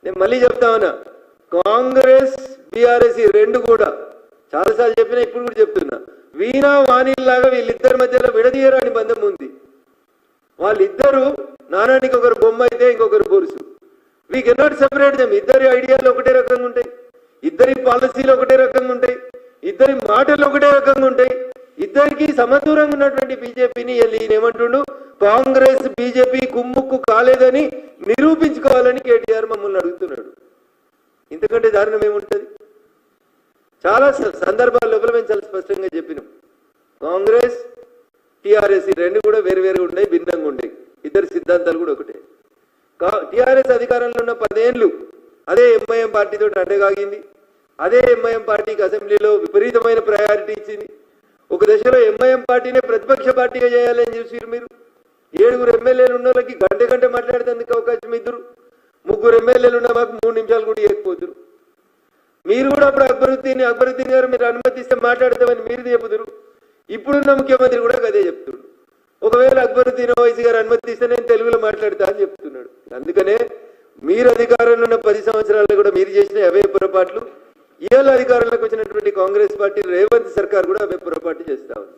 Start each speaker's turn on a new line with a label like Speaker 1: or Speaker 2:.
Speaker 1: నేను మళ్ళీ చెప్తా ఉన్నా, కాంగ్రెస్ బీఆర్ఎస్ రెండు కూడా చాలాసార్లు చెప్పినా, ఇప్పుడు కూడా చెప్తున్నా, వీణా వాణిలాగా వీళ్ళిద్దరి మధ్యలో విడదీయరాని బంధం ఉంది. వాళ్ళిద్దరూ నానానికి ఒకరు బొమ్మ అయితే ఇంకొకరు బొరుసు. We cannot separate them. ఇద్దరి ఐడియాలు ఒకటే రకంగా ఉంటాయి, ఇద్దరి పాలసీలు ఒకటే రకంగా ఉంటాయి, ఇద్దరి మాటలు ఒకటే రకంగా ఉంటాయి. ఇద్దరికి సమదూరంగా ఉన్నటువంటి బీజేపీని ఏమంటుండు, కాంగ్రెస్ బీజేపీ కుమ్ముక్కు కాలేదని నిరూపించుకోవాలని కేటీఆర్ మమ్మల్ని అడుగుతున్నాడు. ఇంతకంటే దారుణం ఏముంటుంది? చాలా సందర్భాల్లో మేము చాలా స్పష్టంగా చెప్పినాం, కాంగ్రెస్ టీఆర్ఎస్ రెండు కూడా వేరువేరు ఉన్నాయి, భిన్నంగా ఉన్నాయి. ఇద్దరు సిద్ధాంతాలు కూడా ఒకటే. టీఆర్ఎస్ అధికారంలో ఉన్న 10 ఏళ్ళు అదే ఎంఐఎం పార్టీతో అడ్డగాగింది. అదే ఎంఐఎం పార్టీకి అసెంబ్లీలో విపరీతమైన ప్రయారిటీ ఇచ్చింది. ఒక దశలో ఎంఐఎం పార్టీనే ప్రతిపక్ష పార్టీగా చేయాలని చూసిరు మీరు. 7 ఎమ్మెల్యేలు ఉన్న వాళ్ళకి గంట మాట్లాడేందుకు అవకాశం ఇద్దరు, 3 ఎమ్మెల్యేలు ఉన్న మాకు 3 నిమిషాలు కూడా ఇవ్వకపోతురు. మీరు కూడా అప్పుడు అక్బరుద్దీన్ గారు మీరు అనుమతిస్తే మాట్లాడతామని మీరు చెబుతురు. ఇప్పుడున్న ముఖ్యమంత్రి కూడా అదే చెప్తున్నాడు. ఒకవేళ అక్బరుద్దీన్ ఓవైసీ గారు అనుమతిస్తే నేను తెలుగులో మాట్లాడతా అని చెప్తున్నాడు. అందుకనే మీరు అధికారంలో ఉన్న 10 సంవత్సరాల్లో కూడా మీరు చేసిన అవే పొరపాట్లు ఇవాళ అధికారంలోకి వచ్చినటువంటి కాంగ్రెస్ పార్టీ రేవంత్ సర్కార్ కూడా అవే పొరపాటు చేస్తా ఉంది.